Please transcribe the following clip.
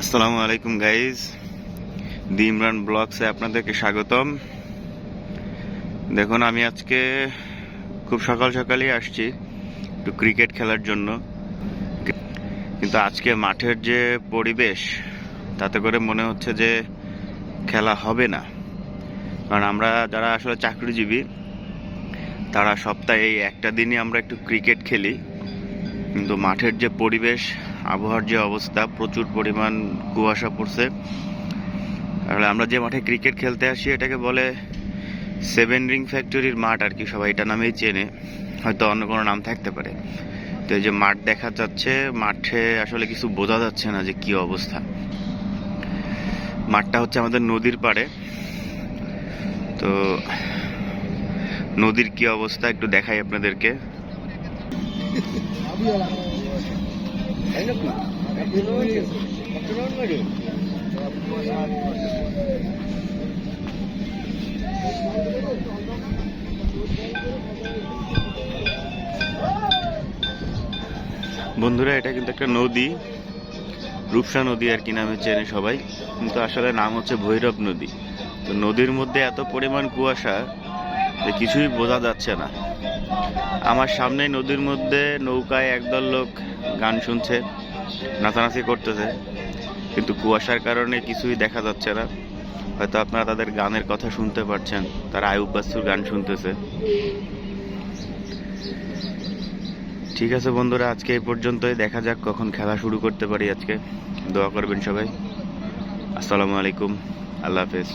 আসসালামু আলাইকুম গাইজ, দি ইমরান ব্লগসে আপনাদেরকে স্বাগতম। দেখুন, আমি আজকে খুব সকাল সকালই আসছি একটু ক্রিকেট খেলার জন্য, কিন্তু আজকে মাঠের যে পরিবেশ তাতে করে মনে হচ্ছে যে খেলা হবে না। কারণ আমরা যারা আসলে চাকরিজীবী তারা সপ্তাহে এই একটা দিনই আমরা একটু ক্রিকেট খেলি, কিন্তু মাঠের যে পরিবেশ, আবহাওয়ার যে অবস্থা, প্রচুর পরিমাণ কুয়াশা পড়ছে। আসলে আমরা যে মাঠে ক্রিকেট খেলতে আসি এটাকে বলে 7 রিং ফ্যাক্টরির মাঠ আর কি, সবাই এটা নামেই চেনে, হয়তো অন্য কোনো নাম থাকতে পারে। তো এই যে মাঠ দেখা যাচ্ছে, মাঠে আসলে কিছু বোঝা যাচ্ছে না যে কি অবস্থা। মাঠটা হচ্ছে আমাদের নদীর পাড়ে, তো নদীর কি অবস্থা একটু দেখাই আপনাদেরকে। বন্ধুরা, এটা কিন্তু একটা নদী, রূপসা নদী আর কি নামে চেনে সবাই, কিন্তু আসলে নাম হচ্ছে ভৈরব নদী। তো নদীর মধ্যে এত পরিমাণ কুয়াশা যে কিছুই বোঝা যাচ্ছে না। আমার সামনে নদীর মধ্যে নৌকায় একদল লোক গান শুনছে, নাচানাচি করতেছে, কিন্তু কুয়াশার কারণে কিছুই দেখা যাচ্ছে না। হয়তো আপনারা তাদের গানের কথা শুনতে পারছেন, তারা আয়ুব বাচ্চুর গান শুনতেছে। ঠিক আছে বন্ধুরা, আজকে এই পর্যন্তই। দেখা যাক কখন খেলা শুরু করতে পারি আজকে। দোয়া করবেন সবাই। আসসালামু আলাইকুম, আল্লাহ হাফেজ।